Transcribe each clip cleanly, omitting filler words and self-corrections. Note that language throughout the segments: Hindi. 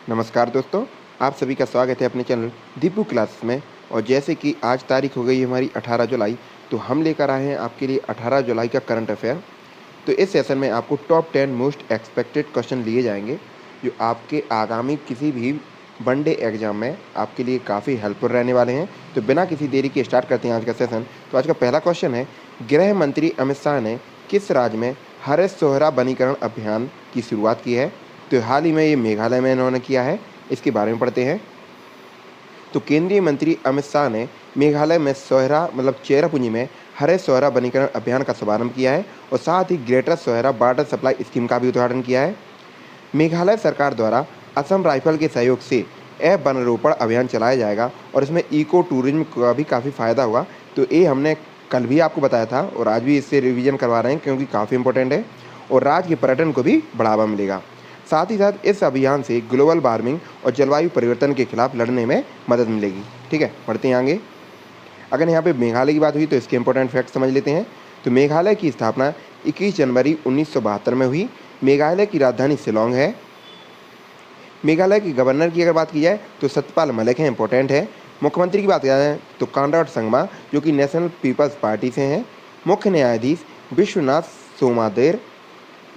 नमस्कार दोस्तों, आप सभी का स्वागत है अपने चैनल दीपू क्लासेस में। और जैसे कि आज तारीख हो गई है हमारी 18 जुलाई, तो हम लेकर आए हैं आपके लिए 18 जुलाई का करंट अफेयर। तो इस सेशन में आपको टॉप 10 मोस्ट एक्सपेक्टेड क्वेश्चन लिए जाएंगे, जो आपके आगामी किसी भी वनडे एग्जाम में आपके लिए काफ़ी हेल्पफुल रहने वाले हैं। तो बिना किसी देरी के स्टार्ट करते हैं आज का सेशन। तो आज का पहला क्वेश्चन है, गृह मंत्री अमित शाह ने किस राज्य में हरित सोहरा वनीकरण अभियान की शुरुआत की है? तो हाल ही में ये मेघालय में इन्होंने किया है। इसके बारे में पढ़ते हैं। तो केंद्रीय मंत्री अमित शाह ने मेघालय में सोहरा मतलब चेरापूंजी में हरित सोहरा वनीकरण अभियान का शुभारंभ किया है और साथ ही greater Sohra water supply scheme का भी उद्घाटन किया है। मेघालय सरकार द्वारा असम राइफल के सहयोग से वन रोपण अभियान चलाया जाएगा और इसमें इको टूरिज्म का भी काफ़ी फ़ायदा होगा। तो ये हमने कल भी आपको बताया था और आज भी इससे रिवीजन करवा रहे हैं क्योंकि काफ़ी इंपॉर्टेंट है और राज्य के पर्यटन को भी बढ़ावा मिलेगा। साथ ही साथ इस अभियान से ग्लोबल वार्मिंग और जलवायु परिवर्तन के खिलाफ लड़ने में मदद मिलेगी। ठीक है, बढ़ते हैं आगे। अगर यहाँ पे मेघालय की बात हुई तो इसके इंपॉर्टेंट फैक्ट समझ लेते हैं। तो मेघालय की स्थापना 21 जनवरी 1972 में हुई। मेघालय की राजधानी शिलोंग है। मेघालय के गवर्नर की अगर बात की जाए तो सत्यपाल मलिक हैं, इंपॉर्टेंट है। मुख्यमंत्री की बात किया जाए तो कॉनराड संगमा, जो कि नेशनल पीपल्स पार्टी से हैं। मुख्य न्यायाधीश विश्वनाथ सोमादेर।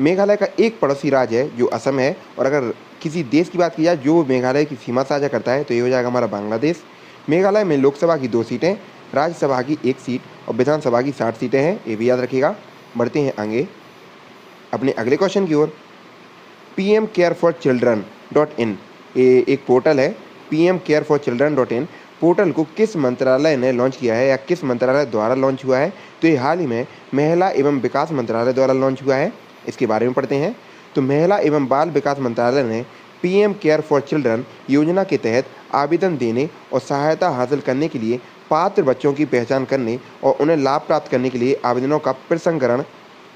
मेघालय का एक पड़ोसी राज्य है जो असम है। और अगर किसी देश की बात की जाए जो मेघालय की सीमा साझा करता है तो ये हो जाएगा हमारा बांग्लादेश। मेघालय में लोकसभा की 2 सीटें, राज्यसभा की 1 सीट और विधानसभा की 60 सीटें हैं, ये भी याद रखिएगा। बढ़ते हैं आगे अपने अगले क्वेश्चन की ओर। PM care for children .in ये एक पोर्टल है। PM care for children .in portal को किस मंत्रालय ने लॉन्च किया है या किस मंत्रालय द्वारा लॉन्च हुआ है? तो ये हाल ही में महिला एवं विकास मंत्रालय द्वारा लॉन्च हुआ है। इसके बारे में पढ़ते हैं। तो महिला एवं बाल विकास मंत्रालय ने PM केयर फॉर चिल्ड्रन योजना के तहत आवेदन देने और सहायता हासिल करने के लिए पात्र बच्चों की पहचान करने और उन्हें लाभ प्राप्त करने के लिए आवेदनों का प्रसंस्करण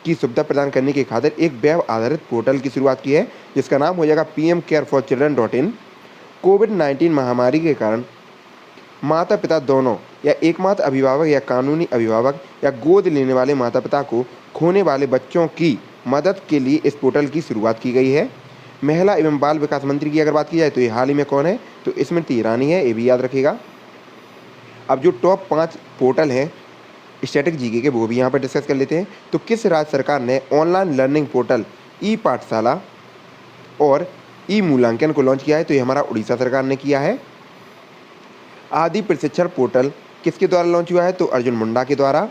की सुविधा प्रदान करने की खातिर एक वेब आधारित पोर्टल की शुरुआत की है, जिसका नाम हो जाएगा PM care for children .in। कोविड-19 महामारी के कारण माता पिता दोनों या एकमात्र अभिभावक या कानूनी अभिभावक या गोद लेने वाले माता पिता को खोने वाले बच्चों की मदद के लिए इस पोर्टल की शुरुआत की गई है। महिला एवं बाल विकास मंत्री की अगर बात की जाए तो ये हाल ही में कौन है? तो स्मृति ईरानी है, ये भी याद रखिएगा। अब जो टॉप 5 पोर्टल हैं स्टैटिक जीके के वो भी यहाँ पर डिस्कस कर लेते हैं। तो किस राज्य सरकार ने ऑनलाइन लर्निंग पोर्टल ई पाठशाला और ई मूल्यांकन को लॉन्च किया है? तो ये हमारा उड़ीसा सरकार ने किया है। आदि प्रशिक्षण पोर्टल किसके द्वारा लॉन्च हुआ है? तो अर्जुन मुंडा के द्वारा।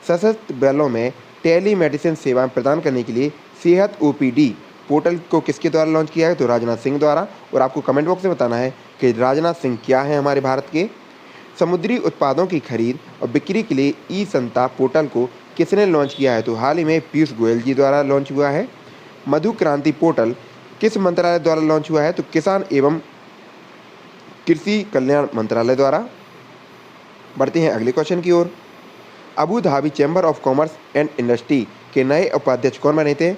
सशस्त्र बलों में टेली मेडिसिन सेवाएं प्रदान करने के लिए सेहत OPD पोर्टल को किसके द्वारा लॉन्च किया है? तो राजनाथ सिंह द्वारा। और आपको कमेंट बॉक्स में बताना है कि राजनाथ सिंह क्या है हमारे भारत के। समुद्री उत्पादों की खरीद और बिक्री के लिए ई संता पोर्टल को किसने लॉन्च किया है? तो हाल ही में पीयूष गोयल जी द्वारा लॉन्च हुआ है। मधु क्रांति पोर्टल किस मंत्रालय द्वारा लॉन्च हुआ है? तो किसान एवं कृषि कल्याण मंत्रालय द्वारा। बढ़ते हैं अगले क्वेश्चन की ओर। Abu Dhabi chamber of commerce and industry के नए उपाध्यक्ष कौन बने थे?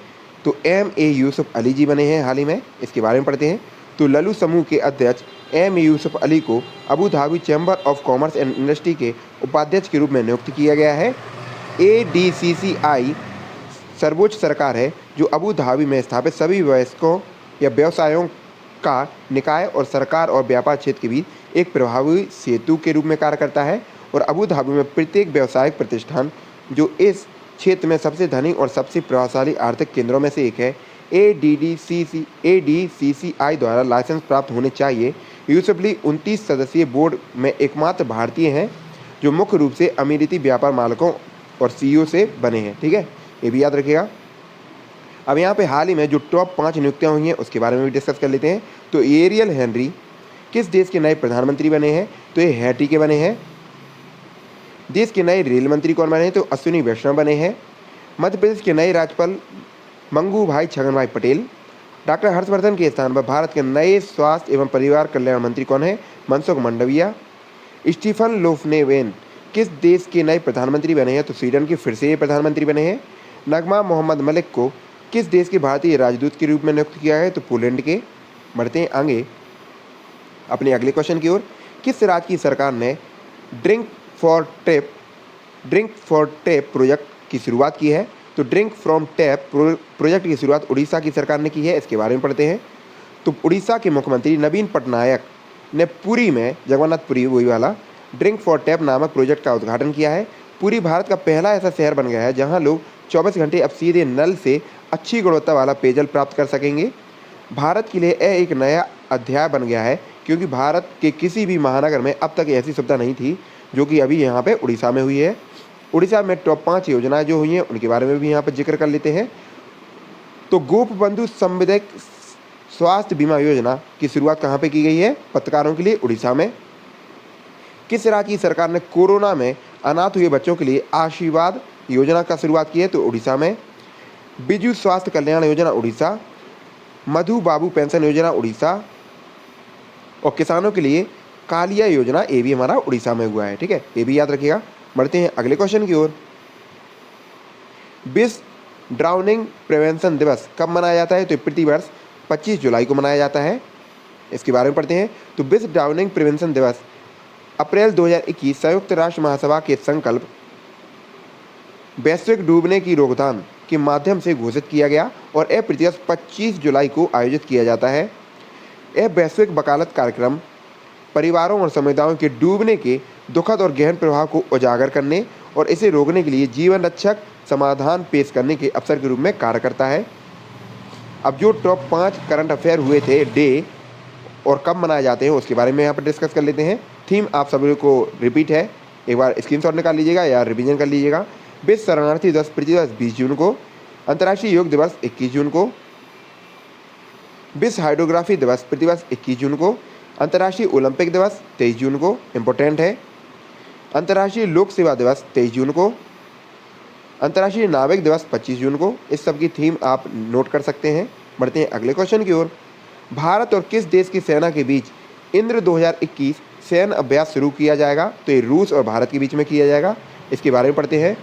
तो MA यूसुफ अली जी बने हैं हाल ही में। इसके बारे में पढ़ते हैं। तो लल्लू समूह के अध्यक्ष MA यूसुफ अली को Abu Dhabi chamber of commerce and industry के उपाध्यक्ष के रूप में नियुक्त किया गया है। ADCCI सर्वोच्च सरकार है जो अबू धाबी में स्थापित सभी वयस्कों या व्यवसायों का निकाय और सरकार और व्यापार क्षेत्र के बीच एक प्रभावी सेतु के रूप में कार्य करता है। और अबू धाबी में प्रत्येक व्यावसायिक प्रतिष्ठान जो इस क्षेत्र में सबसे धनी और सबसे प्रभावशाली आर्थिक केंद्रों में से एक है, ADCCI द्वारा लाइसेंस प्राप्त होने चाहिए। यूसुफ अली 29 सदस्यीय बोर्ड में एकमात्र भारतीय हैं जो मुख्य रूप से अमीराती व्यापार मालिकों और CEO से बने हैं। ठीक है, ये भी याद रखिएगा। अब यहाँ पे हाल ही में जो टॉप 5 नियुक्तियाँ हुई हैं उसके बारे में भी डिस्कस कर लेते हैं। तो एरियल हेनरी किस देश के नए प्रधानमंत्री बने हैं? तो ये हैटी के बने हैं। देश के नए रेल मंत्री कौन बने हैं? तो अश्विनी वैष्णव बने हैं। मध्य प्रदेश के नए राज्यपाल मंगू भाई छगन भाई पटेल। डॉक्टर हर्षवर्धन के स्थान पर भारत के नए स्वास्थ्य एवं परिवार कल्याण मंत्री कौन है? मनसुख मंडाविया। स्टीफन लोफनेवेन किस देश के नए प्रधानमंत्री बने हैं? तो स्वीडन के फिर से ये प्रधानमंत्री बने हैं। नगमा मोहम्मद मलिक को किस देश के भारतीय राजदूत के रूप में नियुक्त किया है? तो पोलैंड के। बढ़ते हैं आगे अपने अगले क्वेश्चन की ओर। किस राज्य की सरकार ने ड्रिंक फॉर टैप प्रोजेक्ट की शुरुआत की है? तो ड्रिंक फ्रॉम टैप प्रोजेक्ट की शुरुआत उड़ीसा की सरकार ने की है। इसके बारे में पढ़ते हैं। तो उड़ीसा के मुख्यमंत्री नवीन पटनायक ने पुरी में, जगन्नाथपुरी वही वाला, ड्रिंक फॉर टैप नामक प्रोजेक्ट का उद्घाटन किया है। पुरी भारत का पहला ऐसा शहर बन गया है जहां लोग 24 घंटे अब सीधे नल से अच्छी गुणवत्ता वाला पेयजल प्राप्त कर सकेंगे। भारत के लिए यह एक नया अध्याय बन गया है, क्योंकि भारत के किसी भी महानगर में अब तक ऐसी सुविधा नहीं थी जो कि अभी यहाँ पे उड़ीसा में हुई है। उड़ीसा में टॉप 5 योजनाएं जो हुई हैं उनके बारे में भी यहाँ पर जिक्र कर लेते हैं। तो गोपबंधु सामुदायिक स्वास्थ्य बीमा योजना की शुरुआत कहाँ पे की गई है? पत्रकारों के लिए उड़ीसा में। किस राज्य की सरकार ने कोरोना में अनाथ हुए बच्चों के लिए आशीर्वाद योजना का शुरुआत की है? तो उड़ीसा में। बिजू स्वास्थ्य कल्याण योजना उड़ीसा, मधु बाबू पेंशन योजना उड़ीसा, और किसानों के लिए कालिया योजना, ये भी हमारा उड़ीसा में हुआ है। ठीक है, ये भी याद रखिएगा। बढ़ते हैं अगले क्वेश्चन की ओर। विश्व ड्राउनिंग प्रिवेंशन दिवस कब मनाया जाता है? तो प्रतिवर्ष 25 जुलाई को मनाया जाता है। इसके बारे में पढ़ते हैं। तो विश्व ड्राउनिंग प्रिवेंशन दिवस अप्रैल 2021 संयुक्त राष्ट्र महासभा के संकल्प वैश्विक डूबने की रोकथाम के माध्यम से घोषित किया गया और यह प्रतिवर्ष 25 जुलाई को आयोजित किया जाता है। यह वैश्विक वकालत कार्यक्रम परिवारों और समुदायों के डूबने के दुखद और गहन प्रभाव को उजागर करने और इसे रोकने के लिए जीवन रक्षक समाधान पेश करने के अवसर के रूप में कार्य करता है। अब जो टॉप 5 करंट अफेयर हुए थे डे और कब मनाए जाते हैं उसके बारे में यहाँ पर डिस्कस कर लेते हैं। थीम आप सभी को रिपीट है, एक बार स्क्रीनशॉट निकाल लीजिएगा या रिवीजन कर लीजिएगा। विश्व शरणार्थी दिवस प्रतिवर्ष 20 जून को, अंतर्राष्ट्रीय योग दिवस 21 जून को, विश्व हाइड्रोग्राफी दिवस प्रतिवर्ष 21 जून को, अंतर्राष्ट्रीय ओलंपिक दिवस 23 जून को, इम्पोर्टेंट है, अंतर्राष्ट्रीय लोक सेवा दिवस 23 जून को, अंतर्राष्ट्रीय नाविक दिवस 25 जून को। इस सब की थीम आप नोट कर सकते हैं। बढ़ते हैं अगले क्वेश्चन की ओर। भारत और किस देश की सेना के बीच इंद्र 2021 सैन्य अभ्यास शुरू किया जाएगा? तो ये रूस और भारत के बीच में किया जाएगा। इसके बारे में पढ़ते हैं।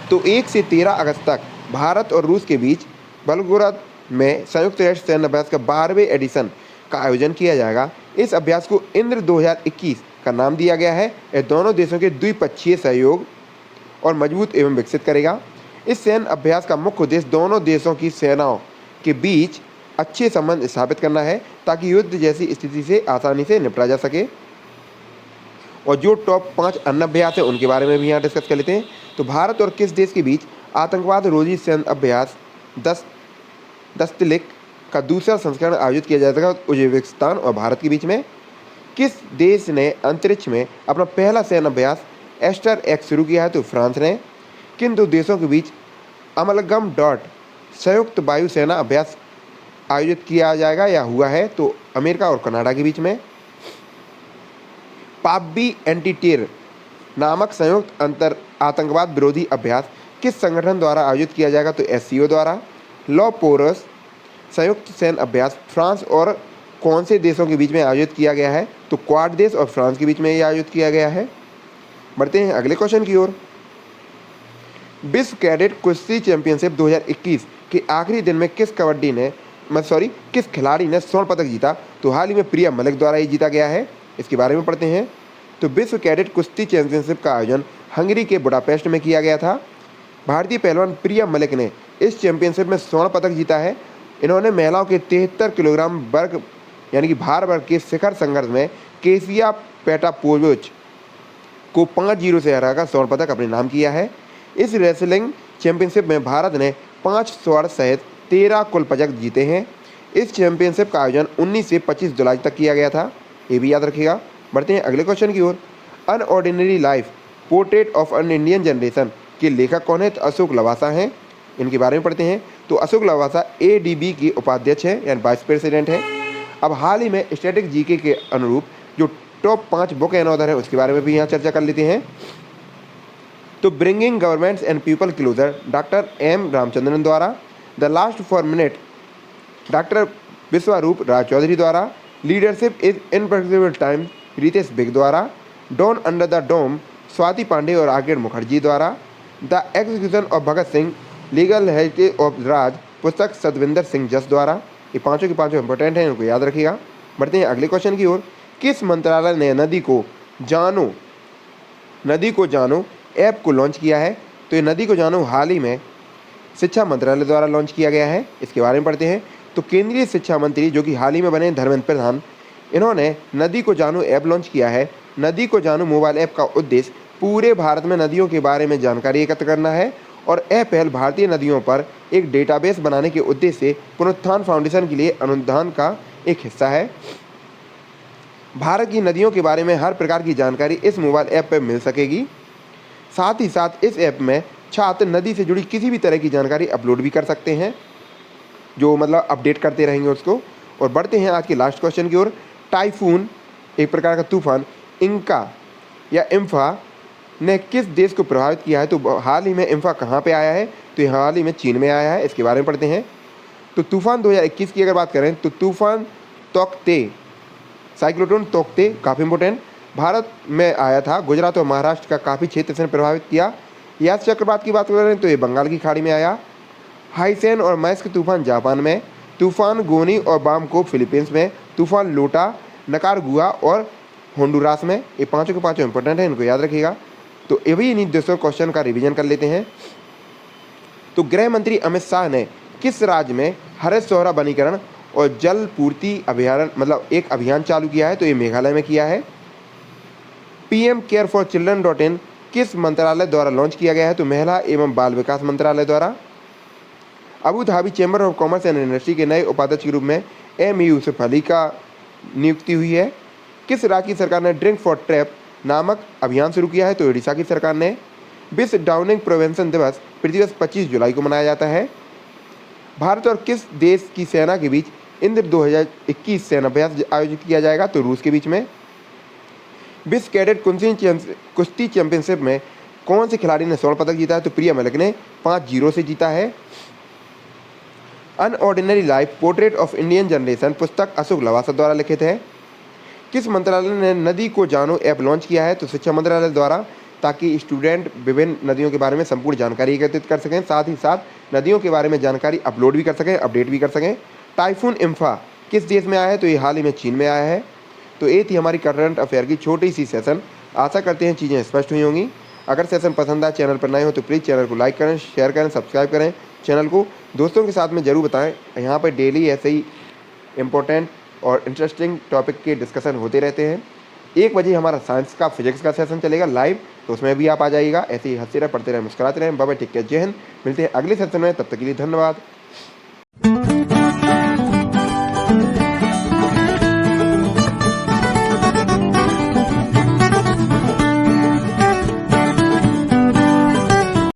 तो 1 से 13 अगस्त तक भारत और रूस के बीच बेलग्राद में संयुक्त राष्ट्र सैन्य अभ्यास का 12वें एडिशन का आयोजन किया जाएगा। इस अभ्यास को इंद्र 2021 का नाम दिया गया है। यह दोनों देशों के द्विपक्षीय सहयोग और मजबूत एवं विकसित करेगा। इस सैन्य अभ्यास का मुख्य उद्देश्य दोनों देशों की सेनाओं के बीच अच्छे संबंध स्थापित करना है ताकि युद्ध जैसी स्थिति से आसानी से निपटा जा सके। और जो टॉप 5 अन्य अभ्यास है उनके बारे में भी यहाँ डिस्कस कर लेते हैं। तो भारत और किस देश के बीच आतंकवाद रोधी सैन्य अभ्यास दस्तलिक का दूसरा संस्करण आयोजित किया जाएगा? उज्बेकिस्तान और भारत के बीच में। किस देश ने अंतरिक्ष में अपना पहला सैन्य अभ्यास एस्टर एक्स शुरू किया है? तो फ्रांस ने। किन दो देशों के बीच अमलगम डॉट संयुक्त वायुसेना अभ्यास आयोजित किया जाएगा या हुआ है? तो अमेरिका और कनाडा के बीच में। पाब्बी एंटीटेर नामक संयुक्त आतंकवाद विरोधी अभ्यास किस संगठन द्वारा आयोजित किया जाएगा? तो एससीओ द्वारा। लॉ पोरस संयुक्त सैन्य अभ्यास फ्रांस और कौन से देशों के बीच में आयोजित किया गया है? तो क्वाड देश और फ्रांस के बीच में यह आयोजित किया गया है। बढ़ते हैं अगले क्वेश्चन की ओर। विश्व कैडेट कुश्ती चैंपियनशिप 2021 के आखिरी दिन में किस खिलाड़ी ने स्वर्ण पदक जीता? तो हाल ही में प्रिया मलिक द्वारा ही जीता गया है। इसके बारे में पढ़ते हैं। तो विश्व कैडेट कुश्ती चैंपियनशिप का आयोजन हंगरी के बुडापेस्ट में किया गया था। भारतीय पहलवान प्रिया मलिक ने इस चैंपियनशिप में स्वर्ण पदक जीता है। इन्होंने महिलाओं के 73 किलोग्राम वर्ग यानी कि भार वर्ग के शिखर संघर्ष में केसिया पेटापोविच को 5-0 से हराकर स्वर्ण पदक अपने नाम किया है। इस रेसलिंग चैंपियनशिप में भारत ने 5 स्वर्ण सहित 13 कुल पदक जीते हैं। इस चैंपियनशिप का आयोजन 19 से 25 जुलाई तक किया गया था, ये भी याद रखिएगा। बढ़ते हैं अगले क्वेश्चन की ओर। An ordinary life portrait of an Indian generation के लेखक कौन है? तो अशोक लवासा हैं। इनके बारे में पढ़ते हैं। तो अशोक लवासा ADB के उपाध्यक्ष हैं यानी वाइस प्रेसिडेंट हैं। अब हाल ही में स्टैटिक जीके के अनुरूप जो टॉप 5 बुक एंड ऑथर है उसके बारे में भी यहाँ चर्चा कर लेते हैं। तो bringing governments and people closer doctor M Ramachandran द्वारा, the last 4 minute doctor Vishwaroop Raj Chaudhary द्वारा, leadership is unpredictable time Ritesh बिग द्वारा, dawn under the dome Swati Pandey और आर्केड मुखर्जी द्वारा, the execution of Bhagat Singh legal heritage of Raj पुस्तक सतविंदर सिंह जस द्वारा। ये पाँचों के पाँचों इंपॉर्टेंट हैं, इनको याद रखिएगा। बढ़ते हैं अगले क्वेश्चन की ओर। किस मंत्रालय ने नदी को जानो ऐप को लॉन्च किया है? तो ये नदी को जानो हाल ही में शिक्षा मंत्रालय द्वारा लॉन्च किया गया है। इसके बारे में पढ़ते हैं। तो केंद्रीय शिक्षा मंत्री जो कि हाल ही में बने धर्मेंद्र प्रधान, इन्होंने नदी को जानू ऐप लॉन्च किया है। नदी को जानू मोबाइल ऐप का उद्देश्य पूरे भारत में नदियों के बारे में जानकारी एकत्र करना है और यह पहल भारतीय नदियों पर एक डेटाबेस बनाने के उद्देश्य से पुनरुत्थान फाउंडेशन के लिए अनुदान का एक हिस्सा है। भारत की नदियों के बारे में हर प्रकार की जानकारी इस मोबाइल ऐप पर मिल सकेगी। साथ ही साथ इस ऐप में छात्र नदी से जुड़ी किसी भी तरह की जानकारी अपलोड भी कर सकते हैं, जो मतलब अपडेट करते रहेंगे उसको। और बढ़ते हैं आज के लास्ट क्वेश्चन की ओर। टाइफून, एक प्रकार का तूफान, इंका या इम्फा ने किस देश को प्रभावित किया है? तो हाल ही में इम्फा कहाँ पे आया है? तो ये हाल ही में चीन में आया है। इसके बारे में पढ़ते हैं। तो तूफान 2021 की अगर बात करें तो तूफान तोकते, साइक्लोन तोकते काफ़ी इंपोर्टेंट, भारत में आया था। गुजरात और महाराष्ट्र का काफ़ी क्षेत्र से प्रभावित किया। यास चक्रवात की बात करें तो ये बंगाल की खाड़ी में आया। हाइसेन और मैस्क तूफान जापान में, तूफान गोनी और बामकोप फिलीपींस में, तूफान लोटा नकारगुआ और होंडुरास में। ये पाँचों के पाँचों इंपॉर्टेंट है, इनको याद रखिएगा। तो ये भी इन्हीं दोस्तों क्वेश्चन का रिवीजन कर लेते हैं। तो गृह मंत्री अमित शाह ने किस राज्य में हरित शहरा वनीकरण और जल पूर्ति अभियान मतलब एक अभियान चालू किया है? तो ये मेघालय में किया है। पीएम केयर फॉर चिल्ड्रन.in किस मंत्रालय द्वारा लॉन्च किया गया है? तो महिला एवं बाल विकास मंत्रालय द्वारा। Abu Dhabi chamber of commerce and industry के नए उपाध्यक्ष के रूप में एम यूसुफ अली का नियुक्ति हुई है। किस राज्य की सरकार ने ड्रिंक फॉर ट्रैप नामक अभियान शुरू किया है? तो ओडिशा की सरकार ने। विश्व ड्राउनिंग प्रिवेंशन दिवस प्रतिवर्ष 25 जुलाई को मनाया जाता है। भारत और किस देश की सेना के बीच इंद्र 2021 सेनाभ्यास आयोजित किया जाएगा? तो रूस के बीच में। विश्व कैडेट कुश्ती चैंपियनशिप में कौन से खिलाड़ी ने स्वर्ण पदक जीता है? तो प्रिया मलिक ने 5-0 से जीता है। An ordinary life portrait of Indian generation पुस्तक अशोक लवासा द्वारा लिखित है। किस मंत्रालय ने नदी को जानो ऐप लॉन्च किया है? तो शिक्षा मंत्रालय द्वारा, ताकि स्टूडेंट विभिन्न नदियों के बारे में संपूर्ण जानकारी एकत्रित कर सकें, साथ ही साथ नदियों के बारे में जानकारी अपलोड भी कर सकें, अपडेट भी कर सकें। टाइफून इम्फा किस देश में आया है? तो ये हाल ही में चीन में आया है। तो ये थी हमारी करंट अफेयर की छोटी सी सेशन। आशा करते हैं चीज़ें स्पष्ट हुई होंगी। अगर सेशन पसंद आए, चैनल पर नए हो तो प्लीज़ चैनल को लाइक करें, शेयर करें, सब्सक्राइब करें। चैनल को दोस्तों के साथ में ज़रूर बताएं। यहाँ पर डेली ऐसे ही इम्पोर्टेंट और इंटरेस्टिंग टॉपिक के डिस्कशन होते रहते हैं। 1 बजे हमारा साइंस का फिजिक्स का सेशन चलेगा लाइव, तो उसमें भी आप आ जाइएगा। ऐसे ही हंसते रहे, पढ़ते रहे, मुस्कुराते रहें। बाय बाय, टेक केयर, जय हिंद। मिलते हैं अगले सेशन में, तब तक के लिए धन्यवाद।